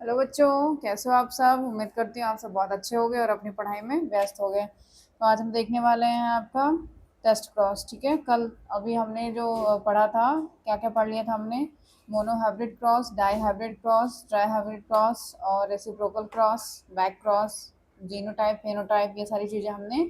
Hello बच्चों, कैसे हो आप सब। उम्मीद करती हूँ आप सब बहुत अच्छे होंगे और अपनी पढ़ाई में व्यस्त हो गए। तो आज हम देखने वाले हैं आपका टेस्ट क्रॉस। ठीक है, कल अभी हमने जो पढ़ा था, क्या क्या पढ़ लिया था हमने। Monohybrid cross, dihybrid cross, trihybrid cross और reciprocal cross, back cross, genotype, phenotype, ये सारी चीज़ें हमने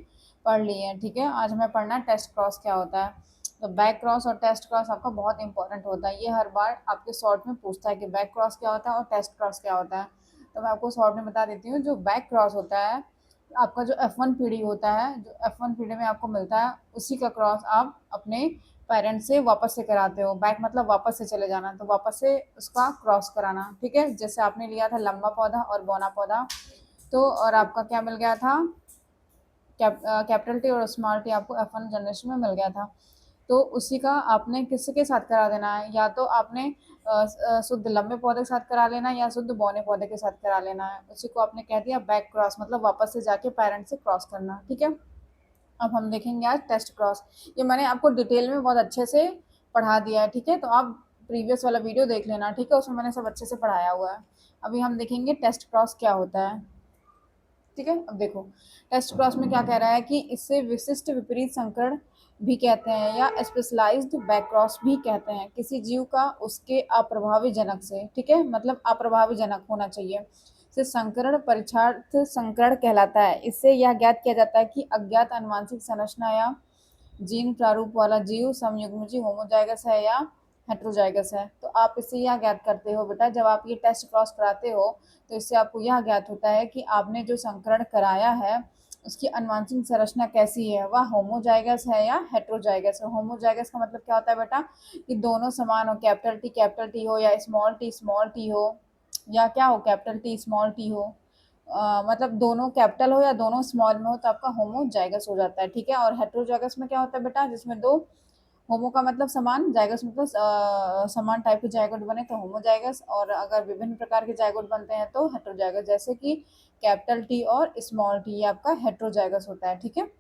पढ़ ली हैं। ठीक है, आज हमें पढ़ना है टेस्ट क्रॉस क्या होता है। तो बैक क्रॉस और टेस्ट क्रॉस आपका बहुत इंपॉर्टेंट होता है। ये हर बार आपके शॉर्ट में पूछता है कि बैक क्रॉस क्या होता है और टेस्ट क्रॉस क्या होता है। तो मैं आपको शॉर्ट में बता देती हूँ। जो बैक क्रॉस होता है, आपका जो F1 पीढ़ी होता है, जो F1 पीढ़ी में आपको मिलता है, उसी का क्रॉस आप अपने पेरेंट्स से वापस से कराते हो। बैक मतलब वापस से चले जाना, तो वापस से उसका क्रॉस कराना। ठीक है, जैसे आपने लिया था लंबा पौधा और बौना पौधा, तो और आपका क्या मिल गया था, कैपिटल टी और स्मॉल टी आपको F1 जनरेशन में मिल गया था। तो उसी का आपने किसके साथ करा देना है, या तो आपने शुद्ध लंबे पौधे के साथ करा लेना है या शुद्ध बौने पौधे के साथ करा लेना है। उसी को आपने कह दिया बैक क्रॉस, मतलब वापस से जाके पेरेंट से क्रॉस करना। ठीक है, अब हम देखेंगे आज टेस्ट क्रॉस। ये मैंने आपको डिटेल में बहुत अच्छे से पढ़ा दिया है। ठीक है, तो आप प्रीवियस वाला वीडियो देख लेना। ठीक है, उसमें मैंने सब अच्छे से पढ़ाया हुआ है। अभी हम देखेंगे टेस्ट क्रॉस क्या होता है। ठीक है, अब देखो टेस्ट क्रॉस में क्या कह रहा है कि इससे विशिष्ट विपरीत संकरण भी कहते हैं या स्पेशलाइज्ड बैक क्रॉस भी कहते हैं किसी जीव का उसके अप्रभावी जनक से। ठीक है, मतलब अप्रभावी जनक होना चाहिए से संकरण परीक्षार्थ संकरण कहलाता है। इससे यह ज्ञात किया जाता है कि अज्ञात अनुवांशिक संरचना या जीन प्रारूप वाला जीव समयुग्मजीव होमोजाइगस है या हेट्रोजाइगस है। तो आप इससे यह ज्ञात करते हो बेटा, जब आप ये टेस्ट क्रॉस कराते हो तो इससे आपको यह ज्ञात होता है कि आपने जो संकरण कराया है उसकी अनुवांशिक संरचना कैसी है, वह होमोजाइगस है या हेट्रोजाइगस है। होमोजाइगस का मतलब क्या होता है बेटा, कि दोनों समान हो, कैपिटल टी हो या स्मॉल टी हो, या क्या हो, कैपिटल टी स्मॉल टी हो। मतलब दोनों कैपिटल हो या दोनों स्मॉल में हो तो आपका होमोजाइगस हो जाता है। ठीक है, और हेट्रोजाइगस में क्या होता है बेटा, जिसमें दो, होमो का मतलब समान, जाइगस मतलब समान टाइप के जायगोट बने तो होमोजाइगस, और अगर विभिन्न प्रकार के जायगोट बनते हैं तो हेट्रोजाइगस। जैसे कि कैपिटल टी और स्मॉल टी, ये आपका हेट्रोजाइगस होता है। ठीक है,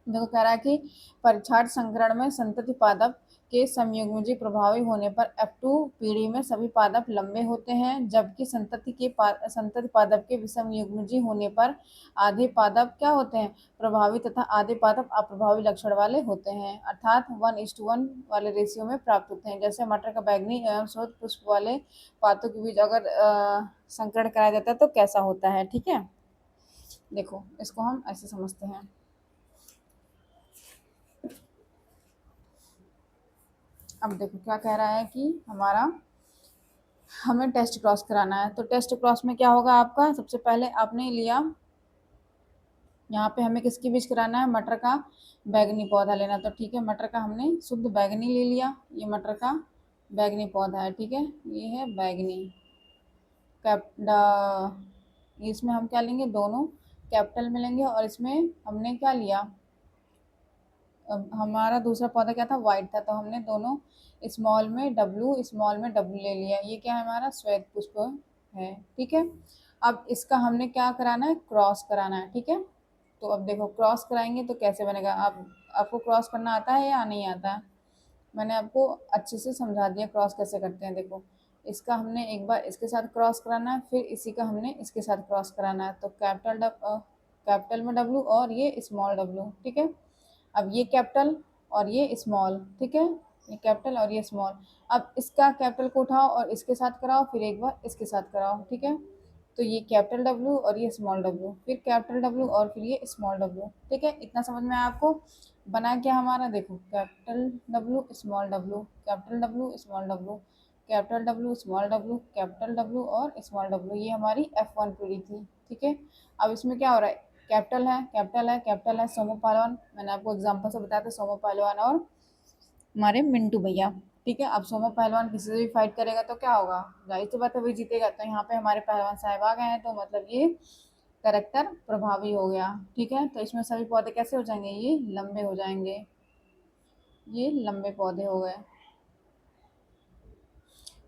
देखो कह रहा है कि परीक्षार्थ संकरण में संतति पादप के समयुग्मजी प्रभावी होने पर F2 पीढ़ी में सभी पादप लंबे होते हैं, जबकि संतति पादप के विषम युग्मजी होने पर आधे पादप क्या होते हैं, प्रभावी, तथा आधे पादप अप्रभावी लक्षण वाले होते हैं, अर्थात 1:1 वाले रेशियो में प्राप्त होते हैं। जैसे मटर का बैंगनी एवं श्वेत पुष्प वाले पातों के बीच अगर संकरण कराया जाता है तो कैसा होता है। ठीक है, देखो इसको हम ऐसे समझते हैं। अब देखो क्या कह रहा है कि हमें टेस्ट क्रॉस कराना है। तो टेस्ट क्रॉस में क्या होगा आपका, सबसे पहले आपने लिया, यहाँ पे हमें किसके बीज कराना है, मटर का बैगनी पौधा लेना। तो ठीक है, मटर का हमने शुद्ध बैगनी ले लिया, ये मटर का बैगनी पौधा है। ठीक है, ये है बैगनी इसमें हम क्या लेंगे, दोनों कैपिटल में लेंगे, और इसमें हमने क्या लिया, हमारा दूसरा पौधा क्या था, वाइट था, तो हमने दोनों स्मॉल में डब्लू ले लिया। ये क्या है, हमारा श्वेत पुष्प है। ठीक है, अब इसका हमने क्या कराना है, क्रॉस कराना है। ठीक है, तो अब देखो क्रॉस कराएंगे तो कैसे बनेगा। आप आपको क्रॉस करना आता है या नहीं आता है, मैंने आपको अच्छे से समझा दिया क्रॉस कैसे करते हैं। देखो इसका हमने एक बार इसके साथ क्रॉस कराना है, फिर इसी का हमने इसके साथ क्रॉस कराना है। तो कैपिटल में डब्लू और ये स्मॉल डब्लू। ठीक है, अब ये कैपिटल और ये स्मॉल। ठीक है, ये कैपिटल और ये स्मॉल। अब इसका कैपिटल को उठाओ और इसके साथ कराओ, फिर एक बार इसके साथ कराओ। ठीक है, तो ये कैपिटल डब्ल्यू और ये स्मॉल डब्ल्यू, फिर कैपिटल डब्ल्यू और फिर ये स्मॉल डब्ल्यू। ठीक है, इतना समझ में आया आपको। बना क्या हमारा, देखो capital W small W, capital W small W, capital W small W, capital W और स्मॉल डब्ल्यू, ये हमारी F1 पीढ़ी थी। ठीक है, अब इसमें क्या हो रहा है, कैपिटल है सोमो पहलवान, मैंने आपको एग्जांपल से बताया था, सोमो पहलवान और हमारे मिंटू भैया। ठीक है, अब सोमो पहलवान किसी से भी फाइट करेगा तो क्या होगा, जाहिर सी बात है वही जीतेगा। तो यहाँ पे हमारे पहलवान साहब आ गए हैं, तो मतलब ये करेक्टर प्रभावी हो गया। ठीक है, तो इसमें सभी पौधे कैसे हो जाएंगे, ये लंबे हो जाएंगे, ये लंबे पौधे हो गए।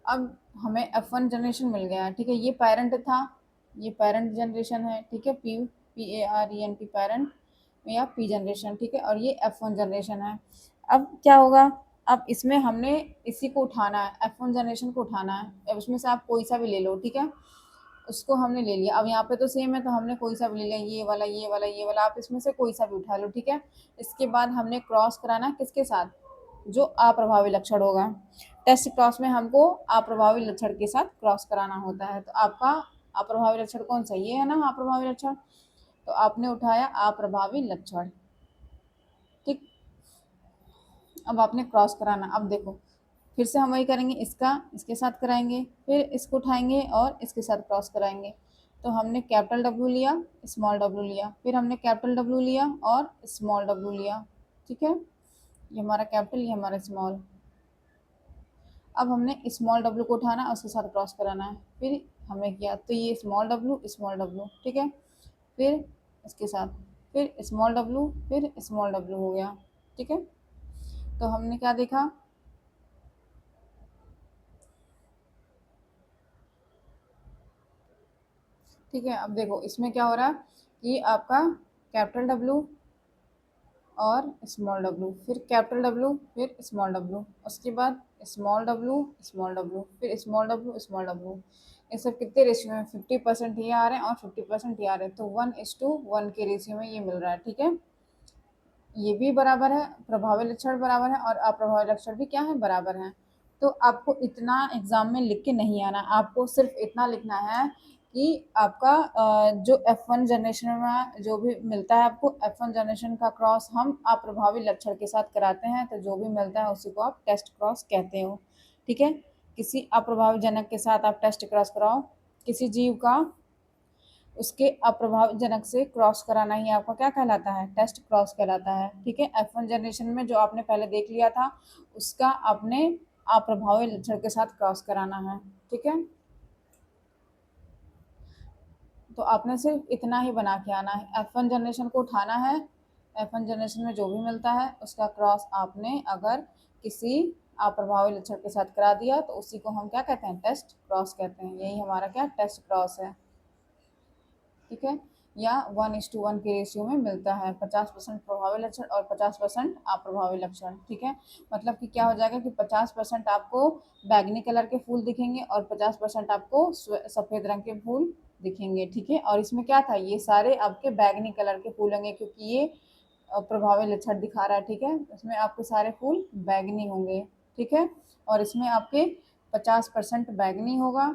अब हमें F1 जनरेशन मिल गया। ठीक है, ये पेरेंट था, ये पेरेंट जनरेशन है। ठीक है, PARENT पेरेंट या पी जनरेशन। ठीक है, और ये F1 जनरेशन है। अब क्या होगा, अब इसमें हमने इसी को उठाना है, F1 जनरेशन को उठाना है। अब इसमें से आप कोई सा भी ले लो। ठीक है, उसको हमने ले लिया। अब यहाँ पे तो सेम है, तो हमने कोई सा भी ले लिया, ये वाला, ये वाला, ये वाला, आप इसमें से कोई सा भी उठा लो, ठीक है। इसके बाद हमने क्रॉस कराना किसके साथ, जो अप्रभावी लक्षण होगा। टेस्ट क्रॉस में हमको अप्रभावी लक्षण के साथ क्रॉस कराना होता है। तो आपका अप्रभावी लक्षण कौन सा, ये है ना अप्रभावी लक्षण, तो आपने उठाया अप्रभावी लक्षण, ठीक। अब आपने क्रॉस कराना। अब देखो फिर से हम वही करेंगे, इसका इसके साथ कराएंगे, फिर इसको उठाएंगे और इसके साथ क्रॉस कराएंगे। तो हमने कैपिटल डब्ल्यू लिया, स्मॉल डब्ल्यू लिया, फिर हमने कैपिटल डब्ल्यू लिया और स्मॉल डब्ल्यू लिया, ठीक है। ये हमारा कैपिटल, ये हमारा स्मॉल। अब हमने स्मॉल डब्ल्यू को उठाना और उसके साथ क्रॉस कराना है, फिर हमने किया तो ये स्मॉल डब्ल्यू, ठीक है। फिर इसके साथ, फिर स्मॉल डब्ल्यू, फिर स्मॉल डब्ल्यू हो गया, ठीक है। तो हमने क्या देखा, ठीक है। अब देखो इसमें क्या हो रहा है कि आपका कैपिटल डब्ल्यू और स्मॉल डब्ल्यू, फिर कैपिटल डब्ल्यू, फिर स्मॉल डब्ल्यू, उसके बाद स्मॉल डब्ल्यू, स्मॉल डब्ल्यू, फिर स्मॉल डब्ल्यू, स्मॉल डब्ल्यू। ये सब कितने रेशियो में, 50% ये आ रहे हैं और 50% ये आ रहे हैं, तो 1:1 के रेशियो में ये मिल रहा है, ठीक है। ये भी बराबर है, प्रभावी लक्षण बराबर है और अप्रभावी लक्षण भी क्या है, बराबर है। तो आपको इतना एग्जाम में लिख के नहीं आना, आपको सिर्फ इतना लिखना है कि आपका जो F1 जनरेशन में जो भी मिलता है आपको, F1 जनरेशन का क्रॉस हम अप्रभावी लक्षण के साथ कराते हैं, तो जो भी मिलता है उसी को आप टेस्ट क्रॉस कहते हो, ठीक है। किसी अप्रभावी जनक के साथ आप टेस्ट क्रॉस कराओ, किसी जीव का उसके अप्रभावजनक से क्रॉस कराना ही आपका क्या कहलाता है, टेस्ट क्रॉस कहलाता है, ठीक है। F1 जनरेशन में जो आपने पहले देख लिया था उसका आपने अप्रभावी लक्षण के साथ क्रॉस कराना है, ठीक है। तो आपने सिर्फ इतना ही बना के आना है, F1 जनरेशन को उठाना है, F1 जनरेशन में जो भी मिलता है उसका क्रॉस आपने अगर किसी अप्रभावी लक्षण के साथ करा दिया तो उसी को हम क्या कहते हैं, टेस्ट क्रॉस कहते हैं। यही हमारा क्या टेस्ट क्रॉस है, ठीक है। या 1:1 के रेशियो में मिलता है, 50% प्रभावी लक्षण और 50% अप्रभावी लक्षण, ठीक है। मतलब कि क्या हो जाएगा कि 50% आपको बैगनी कलर के फूल दिखेंगे और 50% आपको सफ़ेद रंग के फूल दिखेंगे, ठीक है। और इसमें क्या था, ये सारे आपके बैगनी कलर के फूल होंगे क्योंकि ये प्रभावी लक्षण दिखा रहा है, ठीक है। इसमें आपके सारे फूल बैगनी होंगे, ठीक है। और इसमें आपके 50% बैगनी होगा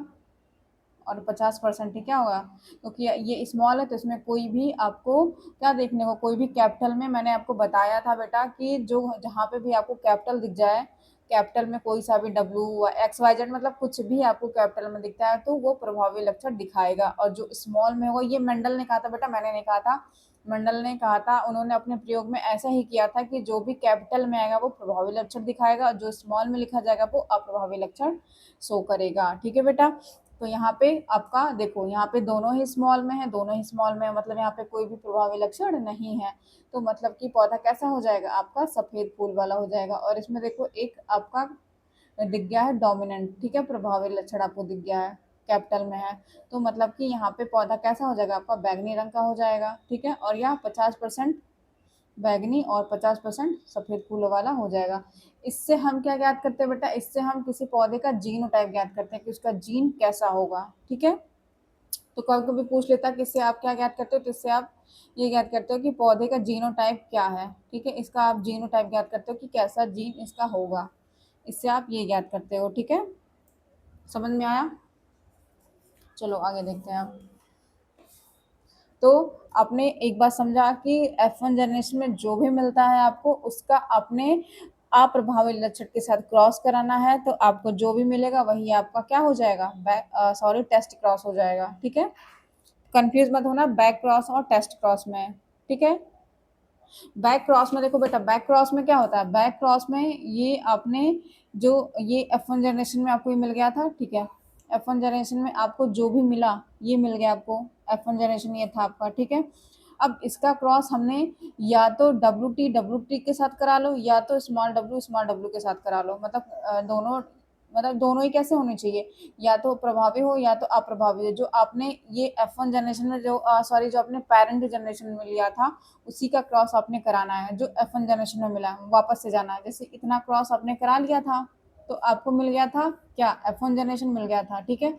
और 50% ही क्या होगा, क्योंकि ये स्मॉल है तो इसमें कोई भी आपको क्या देखने को, कोई भी कैपिटल में मैंने आपको बताया था बेटा कि जो जहाँ पे भी आपको कैपिटल दिख जाए, कैपिटल में कोई सा भी डब्ल्यू एक्स वाई जेड मतलब कुछ भी आपको कैपिटल में दिखता है तो वो प्रभावी लक्षण दिखाएगा। और जो स्मॉल में होगा, ये मेंडल ने कहा था बेटा, मैंने नहीं कहा था, मंडल ने कहा था, उन्होंने अपने प्रयोग में ऐसा ही किया था कि जो भी कैपिटल में आएगा वो प्रभावी लक्षण दिखाएगा और जो स्मॉल में लिखा जाएगा वो अप्रभावी लक्षण शो करेगा, ठीक है बेटा। तो यहाँ पे आपका देखो, यहाँ पे दोनों ही स्मॉल में है, दोनों ही स्मॉल में है, मतलब यहाँ पे कोई भी प्रभावी लक्षण नहीं है, तो मतलब कि पौधा कैसा हो जाएगा, आपका सफेद फूल वाला हो जाएगा। और इसमें देखो एक आपका दिख गया है डोमिनेंट, ठीक है, प्रभावी लक्षण आपको दिख गया है, कैपिटल में है, तो मतलब कि यहाँ पे पौधा कैसा हो जाएगा, आपका बैगनी रंग का हो जाएगा, ठीक है। और यहाँ 50% बैगनी और 50% सफ़ेद फूलों वाला हो जाएगा। इससे हम क्या ज्ञात करते हैं बेटा, इससे हम किसी पौधे का जीनोटाइप ज्ञात करते हैं कि उसका जीन कैसा होगा, ठीक है। तो कभी कभी पूछ लेता है कि इससे आप क्या ज्ञात करते हो, तो इससे आप ये ज्ञात करते हो कि पौधे का जीनोटाइप क्या है, ठीक है। इसका आप जीनोटाइप ज्ञात करते हो कि कैसा जीन इसका होगा, इससे आप ये ज्ञात करते हो, ठीक है। समझ में आया, चलो आगे देखते हैं आप। तो आपने एक बात समझा कि F1 जनरेशन में जो भी मिलता है आपको उसका आपने अप्रभावी लक्षण के साथ क्रॉस कराना है, तो आपको जो भी मिलेगा वही आपका क्या हो जाएगा, सॉरी टेस्ट क्रॉस हो जाएगा, ठीक है। कंफ्यूज मत होना बैक क्रॉस और टेस्ट क्रॉस में, ठीक है। बैक क्रॉस में देखो बेटा, बैक क्रॉस में क्या होता है, बैक क्रॉस में ये आपने जो ये F1 जनरेशन में आपको ये मिल गया था, ठीक है। F1 जनरेशन में आपको जो भी मिला ये मिल गया आपको, F1 जनरेशन ये था आपका, ठीक है। अब इसका क्रॉस हमने या तो डब्ल्यू टी के साथ करा लो या तो स्मॉल डब्ल्यू के साथ करा लो, दोनों मतलब दोनों ही कैसे होने चाहिए, या तो प्रभावी हो या तो अप्रभावी हो। जो आपने ये F1 जनरेशन में जो सॉरी जो आपने पेरेंट जनरेशन में लिया था उसी का क्रॉस आपने कराना है, जो F1 जनरेशन में मिला है वापस से जाना है। जैसे इतना क्रॉस आपने करा लिया था तो आपको मिल गया था क्या, F1 जनरेशन मिल गया था, ठीक है।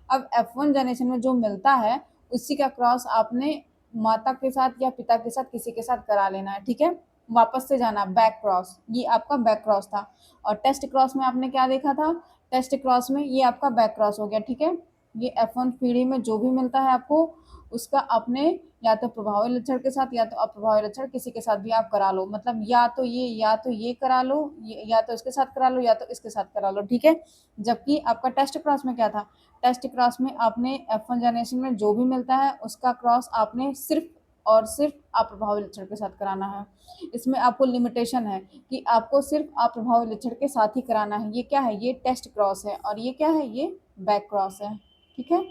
अब F1 जनरेशन में जो मिलता है उसी का क्रॉस आपने माता के साथ या पिता के साथ किसी के साथ करा लेना है, ठीक है। वापस से जाना, बैक क्रॉस, ये आपका बैक क्रॉस था। और टेस्ट क्रॉस में आपने क्या देखा था, टेस्ट क्रॉस में ये आपका बैक क्रॉस हो गया, ठीक है। ये F1 पीढ़ी में जो भी मिलता है आपको उसका अपने या तो प्रभावी लक्षण के साथ या तो अप्रभावी लक्षण किसी के साथ भी आप करा लो, मतलब या तो ये करा लो, या तो इसके साथ करा लो या तो इसके साथ करा लो, ठीक है। जबकि आपका टेस्ट क्रॉस में क्या था, टेस्ट क्रॉस में आपने F1 जनरेशन में जो भी मिलता है उसका क्रॉस आपने सिर्फ और सिर्फ अप्रभावी लक्षण के साथ कराना है। इसमें आपको लिमिटेशन है कि आपको सिर्फ अप्रभावी लक्षण के साथ ही कराना है। ये क्या है, ये टेस्ट क्रॉस है, और ये क्या है, ये बैक क्रॉस है, ठीक है।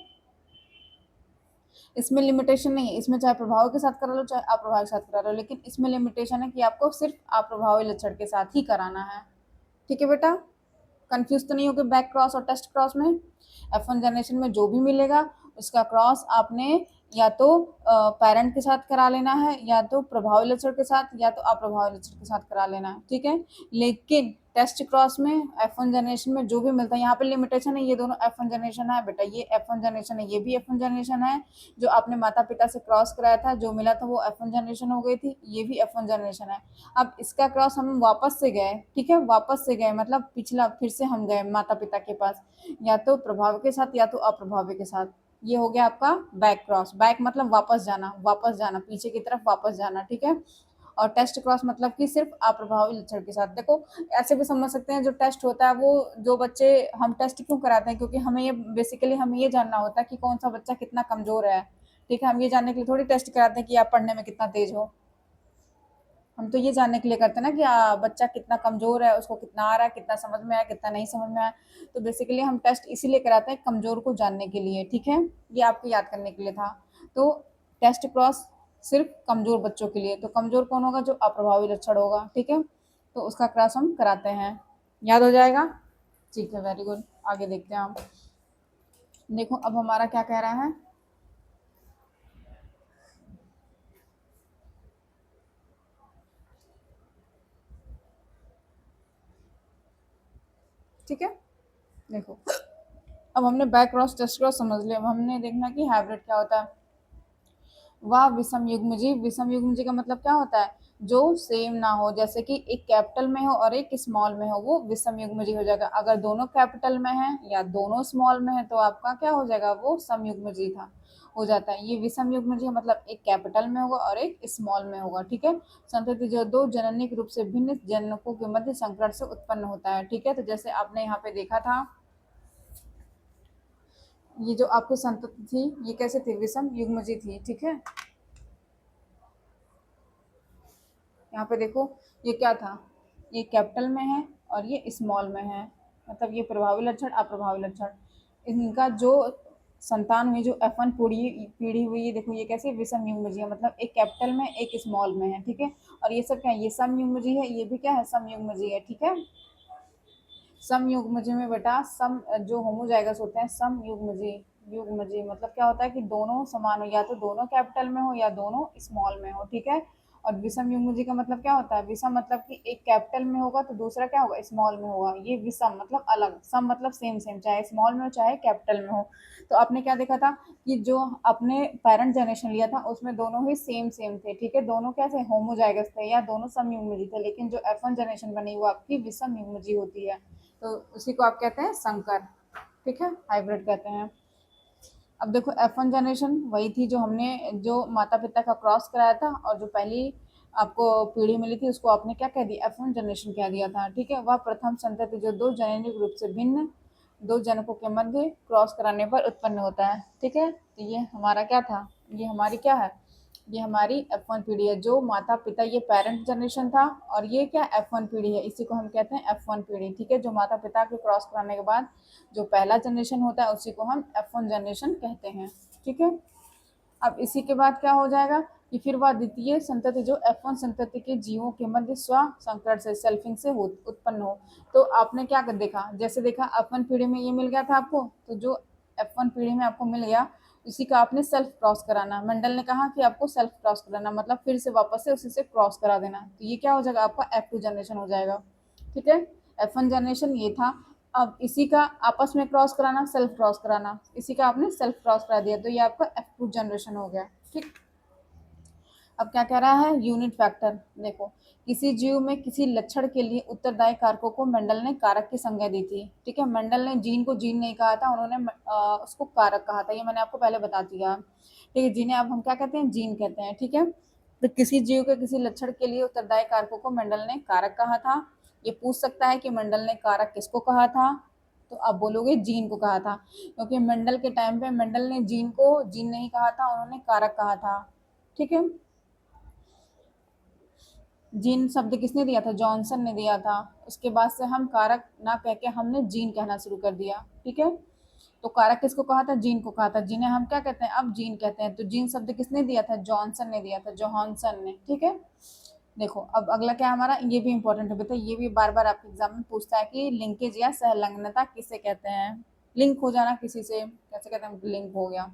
इसमें लिमिटेशन नहीं है, इसमें चाहे प्रभाव के साथ करा लो चाहे अप्रभाव के साथ करा लो, लेकिन इसमें लिमिटेशन है कि आपको सिर्फ अप्रभावी लक्षण के साथ ही कराना है, ठीक है बेटा। कंफ्यूज तो नहीं होगे बैक क्रॉस और टेस्ट क्रॉस में। F1 जनरेशन में जो भी मिलेगा उसका क्रॉस आपने या तो पेरेंट के साथ करा लेना है या तो प्रभावी लक्षण के साथ या तो अप्रभावी लक्षण के साथ करा लेना है, ठीक है। लेकिन टेस्ट क्रॉस में F1 जनरेशन में जो भी मिलता है, यहाँ पे लिमिटेशन है, ये दोनों F1 जनरेशन है बेटा, ये F1 जनरेशन है, ये भी F1 जनरेशन है। जो आपने माता पिता से क्रॉस कराया था जो मिला था वो F1 जनरेशन हो गई थी, ये भी F1 जनरेशन है। अब इसका क्रॉस हम वापस से गए, ठीक है, वापस से गए मतलब पिछला फिर से हम गए माता पिता के पास, या तो प्रभाव के साथ या तो अप्रभावी के साथ। ये हो गया आपका बैक क्रॉस, बैक मतलब वापस जाना, वापस जाना, पीछे की तरफ वापस जाना, ठीक है। और टेस्ट क्रॉस मतलब कि सिर्फ अप्रभावी लक्षण के साथ। देखो ऐसे भी समझ सकते हैं, जो टेस्ट होता है वो जो बच्चे हम टेस्ट क्यों कराते हैं, क्योंकि हमें ये बेसिकली हमें ये जानना होता है कि कौन सा बच्चा कितना कमजोर है, ठीक है। हम ये जानने के लिए थोड़ी टेस्ट कराते हैं कि आप पढ़ने में कितना तेज हो, हम तो ये जानने के लिए करते हैं ना कि बच्चा कितना कमजोर है, उसको कितना आ रहा है, कितना समझ में आया, कितना नहीं समझ में आया। तो बेसिकली हम टेस्ट इसीलिए कराते हैं कमजोर को जानने के लिए, ठीक है। ये आपको याद करने के लिए था। तो टेस्ट क्रॉस सिर्फ कमजोर बच्चों के लिए, तो कमजोर कौन होगा, जो अप्रभावी लक्षण होगा, ठीक है। तो उसका क्रॉस हम कराते हैं, याद हो जाएगा, ठीक है, वेरी गुड। आगे देखते हैं हम। देखो अब हमारा क्या कह रहा है, ठीक है। देखो अब हमने बैक क्रॉस टेस्ट क्रॉस समझ लिया, अब हमने देखना कि हाइब्रिड क्या होता है। वह विषम युग्मजीव, विषम युग्मजीव का मतलब क्या होता है, जो सेम ना हो, जैसे कि एक कैपिटल में हो और एक स्मॉल में हो, वो विषम युग्मजीव हो जाएगा। अगर दोनों कैपिटल में है या दोनों स्मॉल में है तो आपका क्या हो जाएगा, वो सम युग्मजीव था हो जाता है। ये विषम युग्मजीव मतलब एक कैपिटल में होगा और एक स्मॉल में होगा, ठीक है। संतति जो दो जननिक रूप से भिन्न जनकों के मध्य संकरण से उत्पन्न होता है, ठीक है। तो जैसे आपने यहाँ पे देखा था, ये जो आपकी संतति थी ये कैसे थी, विषम युग्मजीव थी, ठीक है। यहाँ पे देखो ये क्या था, ये कैपिटल में है और ये स्मॉल में है, मतलब ये प्रभावी लक्षण अप्रभावी लक्षण, इनका जो संतान हुई, जो F1 पीढ़ी हुई, ये देखो ये कैसे विषम युग्मजीय है, मतलब एक कैपिटल में एक स्मॉल में है, ठीक है। और ये सब क्या है, ये सम युग्मजीय है, ये भी क्या है, सम युग्मजीय है, ठीक है। सम युग्मजीय में बेटा सम जो होमोजाइगस होते हैं, सम युग्मजीय, युग्मजीय मतलब क्या होता है कि दोनों समान हो, या तो दोनों कैपिटल में हो या दोनों स्मॉल में हो, ठीक है। और विषम युग्मजीय का मतलब क्या होता है, विषम मतलब कि एक कैपिटल में होगा तो दूसरा क्या होगा, स्मॉल में होगा। ये विषम मतलब अलग, सम मतलब सेम सेम, चाहे स्मॉल में हो चाहे कैपिटल में हो। तो आपने क्या देखा था कि जो अपने पेरेंट जनरेशन लिया था उसमें दोनों ही सेम सेम थे, ठीक है, दोनों कैसे होमोजाइगस थे या दोनों सम युग्मजीय थे। लेकिन जो F1 जनरेशन बनी वो आपकी विषम युग्मजीय होती है, तो उसी को आप कहते हैं संकर, ठीक है, हाइब्रिड कहते हैं। अब देखो F1 जनरेशन वही थी जो हमने जो माता पिता का क्रॉस कराया था, और जो पहली आपको पीढ़ी मिली थी उसको आपने क्या कह दिया, F1 जनरेशन कह दिया था, ठीक है। वह प्रथम संतति जो दो जननिक रूप से भिन्न दो जनकों के मध्य क्रॉस कराने पर उत्पन्न होता है, ठीक है। तो ये हमारा क्या था, ये हमारी क्या है, ये हमारी F1 पीढ़ी है। जो माता पिता, ये पेरेंट जनरेशन था और ये क्या F1 पीढ़ी है, इसी को हम कहते हैं F1 पीढ़ी, ठीक है। जो माता पिता के क्रॉस कराने के बाद जो पहला जनरेशन होता है उसी को हम F1 जनरेशन कहते हैं, ठीक है। अब इसी के बाद क्या हो जाएगा कि फिर वह द्वितीय संतति जो F1 संतति के जीवों के मध्य स्व संकरण से सेल्फिंग से उत्पन्न हो। तो आपने क्या कर देखा, जैसे देखा F1 पीढ़ी में ये मिल गया था आपको, तो जो F1 पीढ़ी में आपको मिल गया उसी का आपने सेल्फ क्रॉस कराना। मंडल ने कहा कि आपको सेल्फ क्रॉस कराना मतलब फिर से वापस से उसी से क्रॉस करा देना, तो ये क्या हो जाएगा, आपका F2 जनरेशन हो जाएगा, ठीक है। F1 जनरेशन ये था। अब इसी का आपस में क्रॉस कराना, सेल्फ क्रॉस कराना, इसी का आपने सेल्फ क्रॉस करा दिया, तो ये आपका F2 जनरेशन हो गया। ठीक, अब क्या कह रहा है, यूनिट फैक्टर। देखो, किसी जीव में किसी लक्षण के लिए उत्तरदायी कारकों को मेंडल ने कारक की संज्ञा दी थी। ठीक है, मेंडल ने जीन को जीन नहीं कहा था, उन्होंने उसको कारक कहा था, ये मैंने आपको पहले बता दिया। ठीक है, जिन्हें अब हम क्या कहते हैं, जीन कहते हैं। ठीक है, तो किसी जीव के किसी लक्षण के लिए उत्तरदायी कारकों को मेंडल ने कारक कहा था। ये पूछ सकता है कि मेंडल ने कारक किसको कहा था, तो आप बोलोगे जीन को कहा था, क्योंकि मेंडल के टाइम पे मेंडल ने जीन को जीन नहीं कहा था, उन्होंने कारक कहा था। ठीक है, जीन शब्द किसने दिया था, जॉनसन ने दिया था। उसके बाद से हम कारक ना कह के हमने जीन कहना शुरू कर दिया। ठीक है, तो कारक किसको कहा था, जीन को कहा था, जिन्हें हम क्या कहते हैं, अब जीन कहते हैं। तो जीन शब्द किसने दिया था, जॉनसन ने दिया था, जोहानसन ने। ठीक है, देखो अब अगला क्या हमारा, ये भी इंपॉर्टेंट है बेटा, ये भी बार बार आपके एग्जाम में पूछता है कि लिंकेज या सहलंगनता किसे कहते हैं। लिंक हो जाना किसी से कैसे कहते हैं, लिंक हो गया।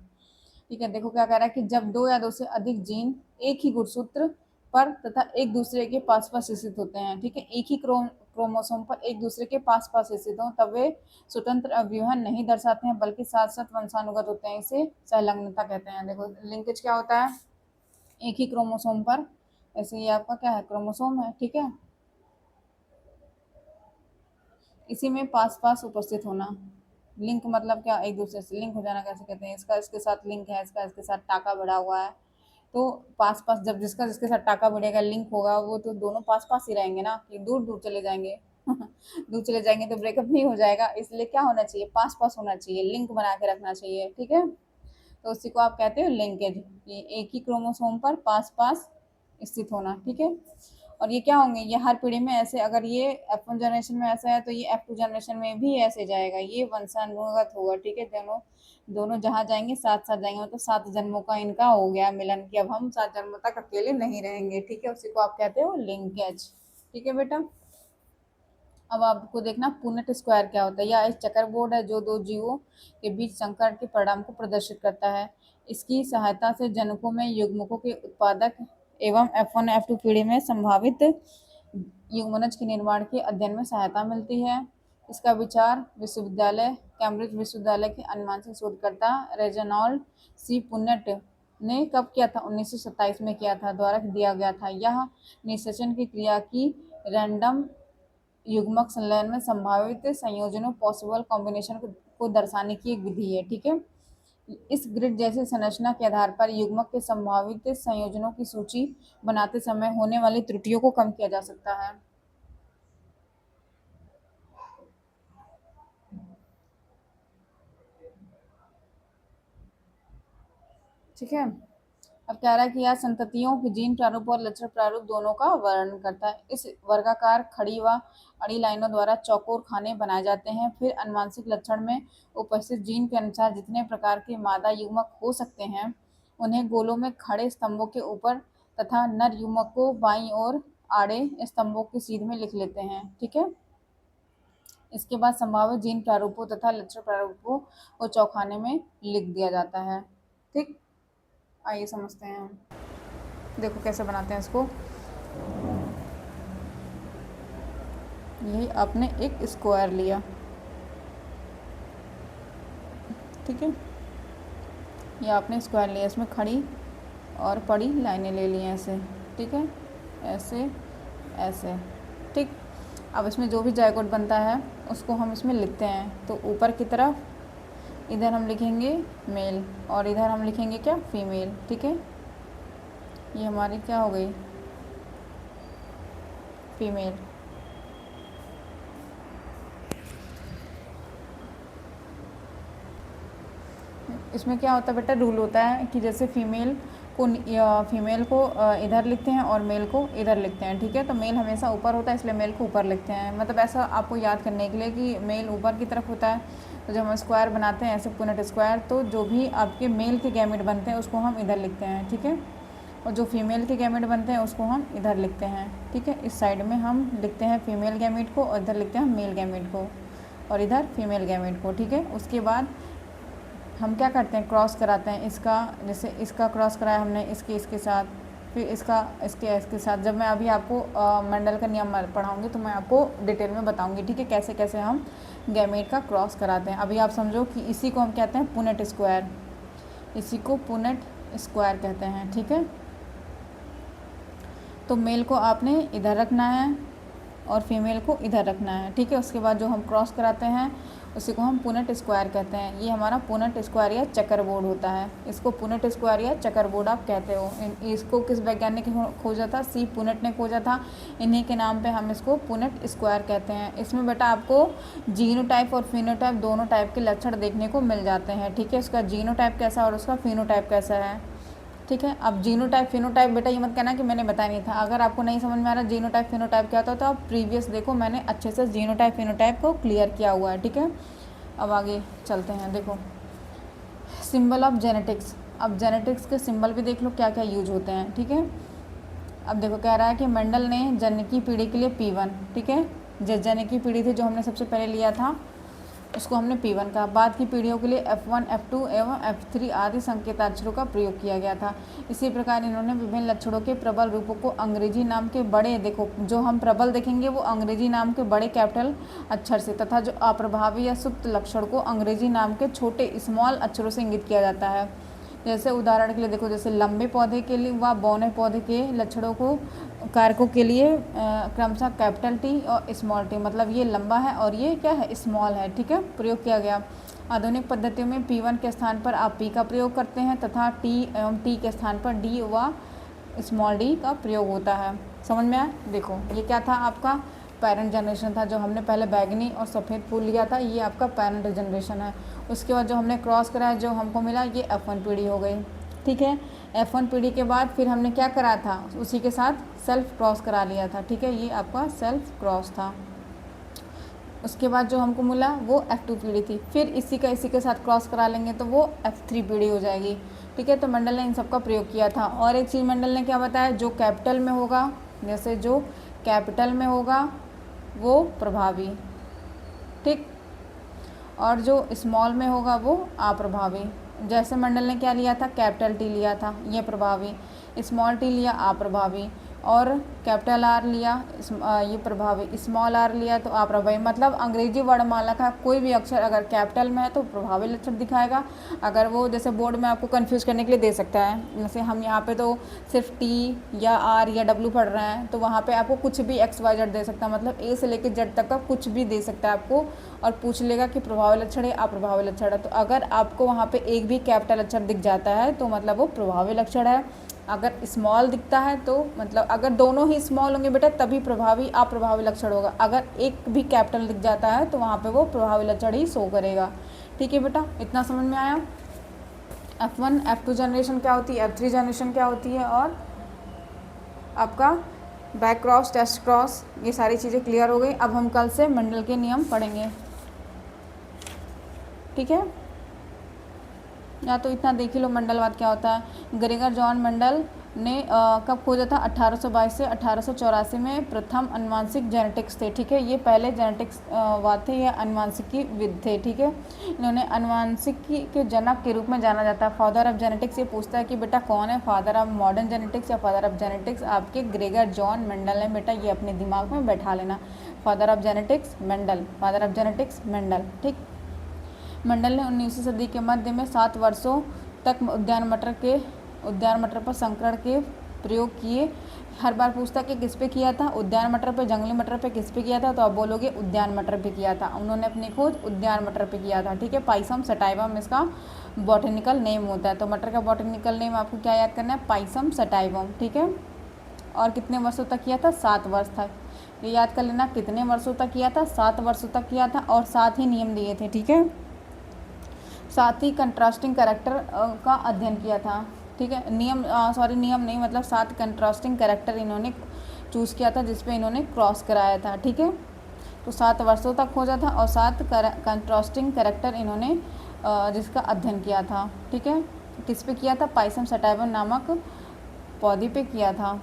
ठीक है, देखो क्या कह रहा है कि जब दो या दो से अधिक जीन एक ही गुणसूत्र पर तथा एक दूसरे के पास पास स्थित होते हैं। ठीक है, एक ही क्रोमोसोम पर एक दूसरे के पास पास स्थित हों, तब वे स्वतंत्र अवयवन नहीं दर्शाते हैं, बल्कि साथ साथ वंशानुगत होते हैं, इसे सहलंगनता कहते हैं। देखो लिंकेज क्या होता है, एक ही क्रोमोसोम पर, ऐसे ये आपका क्या है, क्रोमोसोम है। ठीक है, इसी में पास पास उपस्थित होना। लिंक मतलब क्या, एक दूसरे से लिंक हो जाना कैसे कहते हैं, इसका इसके साथ लिंक है, इसका इसके साथ टाका बढ़ा हुआ है, तो पास पास, जब जिसका जिसके साथ टाका बढ़ेगा, लिंक होगा, वो तो दोनों पास पास ही रहेंगे ना, कि दूर दूर चले जाएंगे दूर चले जाएंगे तो ब्रेकअप नहीं हो जाएगा, इसलिए क्या होना चाहिए, पास पास होना चाहिए, लिंक बना के रखना चाहिए। ठीक है, तो उसी को आप कहते हो लिंकेज, ये एक ही क्रोमोसोम पर पास पास स्थित होना। ठीक है, और ये क्या होंगे, ये हर पीढ़ी में ऐसे, अगर ये F1 जनरेशन में ऐसा है तो ये F2 जनरेशन में भी ऐसे जाएगा, ये वंशानुगत होगा। ठीक है, दोनों दोनों जहाँ जाएंगे साथ साथ जाएंगे, मतलब 7 जन्मों का इनका हो गया मिलन, कि अब हम 7 जन्मों तक अकेले नहीं रहेंगे। ठीक है, उसी को आप कहते हो लिंकेज। ठीक है बेटा, अब आपको देखना पुनेट स्क्वायर क्या होता है। यह एक चक्कर बोर्ड है जो दो जीवों के बीच संकर के परिणाम को प्रदर्शित करता है। इसकी सहायता से जनकों में युग्मकों के उत्पादक एवं F1 F2 पीढ़ी में संभावित युग्मनज के निर्माण के अध्ययन में सहायता मिलती है। इसका विचार विश्वविद्यालय कैम्ब्रिज विश्वविद्यालय के अनुवांशिक शोधकर्ता रेजिनाल्ड सी पुनेट ने कब किया था, 1927 में किया था, द्वारा दिया गया था। यह निषेचन की क्रिया की रैंडम युग्मक संलयन में संभावित संयोजनों पॉसिबल कॉम्बिनेशन को दर्शाने की एक विधि है। ठीक है, इस ग्रिड जैसी संरचना के आधार पर युग्मक के संभावित संयोजनों की सूची बनाते समय होने वाली त्रुटियों को कम किया जा सकता है। ठीक है, अब कह रहा है कि यह संततियों के जीन प्रारूप और लक्षण प्रारूप दोनों का वर्णन करता है। इस वर्गाकार खड़ी व अड़ी लाइनों द्वारा चौकोर खाने बनाए जाते हैं। फिर अनुवांशिक लक्षण में उपस्थित जीन के अनुसार जितने प्रकार के मादा युग्मक हो सकते हैं, उन्हें गोलों में खड़े स्तंभों के ऊपर तथा नर युग्मक को बाईं ओर आड़े स्तंभों की सीध में लिख लेते हैं। ठीक है, इसके बाद संभावित जीन प्रारूपों तथा लक्षण प्रारूपों को चौखाने में लिख दिया जाता है। ठीक, आइए समझते हैं। देखो कैसे बनाते हैं इसको। यही आपने एक स्क्वायर लिया, ठीक है, ये आपने स्क्वायर लिया, इसमें खड़ी और पड़ी लाइनें ले ली हैं ऐसे। ठीक है, ऐसे ऐसे। ठीक, अब इसमें जो भी जायगोट बनता है उसको हम इसमें लिखते हैं। तो ऊपर की तरफ इधर हम लिखेंगे मेल और इधर हम लिखेंगे क्या, फीमेल। ठीक है, ये हमारी क्या हो गई, फीमेल। इसमें क्या होता है बेटा, रूल होता है कि जैसे फीमेल को इधर लिखते हैं और मेल को इधर लिखते हैं। ठीक है, तो मेल हमेशा ऊपर होता है, इसलिए मेल को ऊपर लिखते हैं। मतलब ऐसा आपको याद करने के लिए कि मेल ऊपर की तरफ होता है, तो जब हम स्क्वायर बनाते हैं ऐसे पुनेट स्क्वायर, तो जो भी आपके मेल के गैमेट बनते हैं उसको हम इधर लिखते हैं। ठीक है, और जो फीमेल के गैमेट बनते हैं उसको हम इधर लिखते हैं। ठीक है, इस साइड में हम लिखते हैं फीमेल गैमेट को और इधर लिखते हैं मेल गैमेट को और इधर फीमेल गैमेट को। ठीक है, उसके बाद हम क्या करते हैं, क्रॉस कराते हैं इसका, जैसे इसका क्रॉस कराया हमने इसके साथ, फिर इसके साथ जब मैं अभी आपको मेंडल का नियम पढ़ाऊँगी तो मैं आपको डिटेल में बताऊँगी, ठीक है, कैसे कैसे हम गैमेट का क्रॉस कराते हैं। अभी आप समझो कि इसी को हम कहते हैं पुनेट स्क्वायर, इसी को पुनेट स्क्वायर कहते हैं, ठीक है। तो मेल को आपने इधर रखना है और फीमेल को इधर रखना है, ठीक है। उसके बाद जो हम क्रॉस कराते हैं उसी को हम पुनेट स्क्वायर कहते हैं। ये हमारा पुनेट स्क्वायर या चक्कर बोर्ड होता है, इसको पुनेट स्क्वायर या चक्कर बोर्ड आप कहते हो। इसको किस वैज्ञानिक ने खोजा था? सी पुनेट ने खोजा था। इन्हीं के नाम पे हम इसको पुनेट स्क्वायर कहते हैं। इसमें बेटा आपको जीनोटाइप और फिनोटाइप दोनों टाइप के लक्षण देखने को मिल जाते हैं, ठीक है। उसका जीनोटाइप कैसा है और उसका फिनोटाइप कैसा है, ठीक है। अब जीनोटाइप फिनोटाइप बेटा ये मत कहना कि मैंने बताया नहीं था। अगर आपको नहीं समझ में आ रहा जीनोटाइप फिनोटाइप क्या होता है तो आप प्रीवियस देखो, मैंने अच्छे से जीनोटाइप फिनोटाइप को क्लियर किया हुआ है, ठीक है। अब आगे चलते हैं। देखो सिंबल ऑफ जेनेटिक्स, अब जेनेटिक्स के सिंबल भी देख लो क्या क्या यूज होते हैं, ठीक है। अब देखो कह रहा है कि मेंडल ने जनकी पीढ़ी के लिए P1, ठीक है, जनकी पीढ़ी थी जो हमने सबसे पहले लिया था उसको हमने P1 कहा। बाद की पीढ़ियों के लिए F1, F2 एवं F3 आदि संकेताक्षरों का प्रयोग किया गया था। इसी प्रकार इन्होंने विभिन्न लक्षणों के प्रबल रूपों को अंग्रेजी नाम के बड़े, देखो जो हम प्रबल देखेंगे वो अंग्रेजी नाम के बड़े कैपिटल अक्षर से, तथा जो अप्रभावी या सुप्त लक्षण को अंग्रेजी नाम के छोटे स्मॉल अक्षरों से इंगित किया जाता है। जैसे उदाहरण के लिए देखो, जैसे लंबे पौधे के लिए व बौने पौधे के लक्षणों को कारकों के लिए क्रमशः कैपिटल टी और स्मॉल टी, मतलब ये लंबा है और ये क्या है, स्मॉल है, ठीक है, प्रयोग किया गया। आधुनिक पद्धतियों में P1 के स्थान पर आप P का प्रयोग करते हैं तथा T एवं T के स्थान पर D व स्मॉल d का प्रयोग होता है। समझ में आया? देखो ये क्या था, आपका पेरेंट जनरेशन था। जो हमने पहले बैगनी और सफ़ेद फूल लिया था ये आपका पेरेंट जनरेशन है। उसके बाद जो हमने क्रॉस कराया जो हमको मिला ये F1 पीढ़ी हो गई, ठीक है। F1 पीढ़ी के बाद फिर हमने क्या करा था, उसी के साथ सेल्फ क्रॉस करा लिया था, ठीक है, ये आपका सेल्फ क्रॉस था। उसके बाद जो हमको मिला वो F2 पीढ़ी थी। फिर इसी के साथ क्रॉस करा लेंगे तो वो F3 पीढ़ी हो जाएगी, ठीक है। तो मेंडल ने इन सब का प्रयोग किया था। और एक चीज़ मेंडल ने क्या बताया, जो कैपिटल में होगा, जैसे जो कैपिटल में होगा वो प्रभावी, ठीक, और जो स्मॉल में होगा वो अप्रभावी। जैसे मेंडल ने क्या लिया था, कैपिटल टी लिया था, ये प्रभावी, स्मॉल टी लिया अप्रभावी, और कैपिटल आर लिया ये प्रभावी, स्मॉल आर लिया तो अप्रभावी। मतलब अंग्रेजी वर्णमाला का कोई भी अक्षर अगर कैपिटल में है तो प्रभावी लक्षण दिखाएगा। अगर वो जैसे बोर्ड में आपको कंफ्यूज करने के लिए दे सकता है, जैसे हम यहाँ पे तो सिर्फ टी या आर या डब्ल्यू पढ़ रहे हैं तो वहाँ पे आपको कुछ भी XYZ दे सकता है, मतलब ए से लेकर जेड तक का कुछ भी दे सकता है आपको, और पूछ लेगा कि प्रभावी लक्षण है अप्रभावी लक्षण है। तो अगर आपको वहाँ पे एक भी कैपिटल अक्षर दिख जाता है तो मतलब वो प्रभावी लक्षण है। अगर स्मॉल दिखता है तो मतलब अगर दोनों ही स्मॉल होंगे बेटा तभी प्रभावी अप्रभावी लक्षण होगा। अगर एक भी कैपिटल दिख जाता है तो वहाँ पे वो प्रभावी लक्षण ही शो करेगा, ठीक है बेटा, इतना समझ में आया। F1 F2 जनरेशन क्या होती है, F3 जनरेशन क्या होती है, और आपका बैक क्रॉस टेस्ट क्रॉस, ये सारी चीज़ें क्लियर हो गई। अब हम कल से मेंडल के नियम पढ़ेंगे, ठीक है। या तो इतना देख ही लो मेंडलवाद क्या होता है। ग्रेगर जॉन मेंडल ने कब खोजा था, 1822 से 1884 में प्रथम अनुवांशिक जेनेटिक्स थे, ठीक है। ये पहले जेनेटिक्स वाद थे या अनुवांशिकी विद थे, ठीक है। इन्होंने अनुवांशिकी के जनक के रूप में जाना जाता है। फादर ऑफ जेनेटिक्स, ये पूछता है कि बेटा कौन है फादर ऑफ मॉडर्न जेनेटिक्स या फादर ऑफ जेनेटिक्स, आपके ग्रेगर जॉन मेंडल है बेटा, ये अपने दिमाग में बैठा लेना। Father of genetics Mendel, father of genetics Mendel, ठीक। मेंडल ने 19वीं सदी के मध्य में 7 वर्षों तक उद्यान मटर पर संकरण के प्रयोग किए। हर बार पूछता कि किस पे किया था, उद्यान मटर पे, जंगली मटर पे, किस पे किया था, तो आप बोलोगे उद्यान मटर पे किया था। उन्होंने अपनी खोज उद्यान मटर पे किया था, ठीक है। पाइसम सटाइवम इसका बॉटनिकल नेम होता है। तो मटर का बॉटनिकल नेम आपको क्या याद करना है, पाइसम सटाइवम, ठीक है। और कितने वर्षों तक किया था, 7 वर्ष तक, ये याद कर लेना। कितने वर्षों तक किया था, 7 वर्षों तक किया था, और 7 ही नियम दिए थे, ठीक है। साथ ही कंट्रास्टिंग कैरेक्टर का अध्ययन किया था, ठीक है। नियम नहीं, मतलब 7 कंट्रास्टिंग कैरेक्टर इन्होंने चूज़ किया था जिसपे इन्होंने क्रॉस कराया था, ठीक है। तो 7 वर्षों तक खोजा था और 7 कंट्रास्टिंग कैरेक्टर इन्होंने जिसका अध्ययन किया था, ठीक है। किस पे किया था, पाइसम सटाइवम नामक पौधे पे किया था।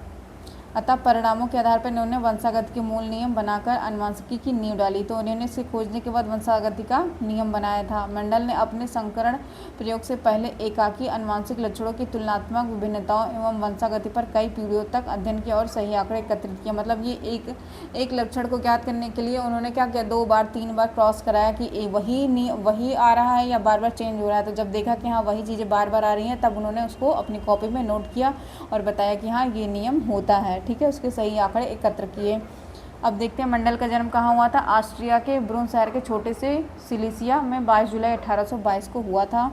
अतः परिणामों के आधार पर इन्होंने वंशागति के मूल नियम बनाकर आनुवंशिकी की नींव डाली। तो उन्होंने इसे खोजने के बाद वंशागति का नियम बनाया था। मेंडल ने अपने संकरण प्रयोग से पहले एकाकी आनुवंशिक लक्षणों की तुलनात्मक विभिन्नताओं एवं वंशागति पर कई पीढ़ियों तक अध्ययन किया और सही आंकड़े एकत्रित किया। मतलब ये एक लक्षण को ज्ञात करने के लिए उन्होंने क्या किया, 2 बार 3 बार क्रॉस कराया कि वही आ रहा है या बार बार चेंज हो रहा है। तो जब देखा कि हाँ वही चीज़ें बार बार आ रही हैं, तब उन्होंने उसको अपनी कॉपी में नोट किया और बताया कि हाँ ये नियम होता है। ठीक है, उसके सही आंकड़े एकत्र किए। अब देखते हैं मेंडल का जन्म कहाँ हुआ था। ऑस्ट्रिया के ब्रून शहर के छोटे से सिलिसिया में 22 जुलाई 1822 को हुआ था।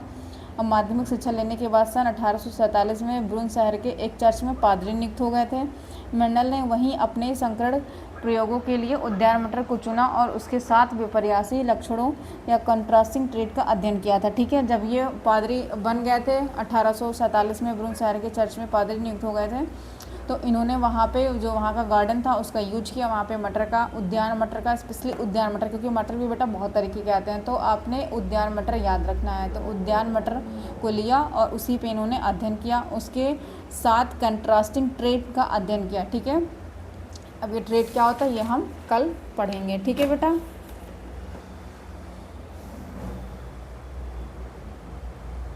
अब माध्यमिक शिक्षा लेने के बाद सन 1847 में ब्रून शहर के एक चर्च में पादरी नियुक्त हो गए थे। मेंडल ने वहीं अपने संकरण प्रयोगों के लिए उद्यान मटर को चुना और उसके साथ विपर्यासी लक्षणों या कंट्रास्टिंग ट्रेट का अध्ययन किया था। ठीक है, जब ये पादरी बन गए थे 1847 में ब्रून शहर के चर्च में पादरी नियुक्त हो गए थे, तो इन्होंने वहाँ पे जो वहाँ का गार्डन था उसका यूज किया। वहाँ पे उद्यान मटर का स्पेशली उद्यान मटर, क्योंकि मटर भी बेटा बहुत तरीके के आते हैं, तो आपने उद्यान मटर याद रखना है। तो उद्यान मटर को लिया और उसी पे इन्होंने अध्ययन किया, उसके साथ कंट्रास्टिंग ट्रेट का अध्ययन किया। ठीक है, अब ये ट्रेट क्या होता है ये हम कल पढ़ेंगे। ठीक है बेटा।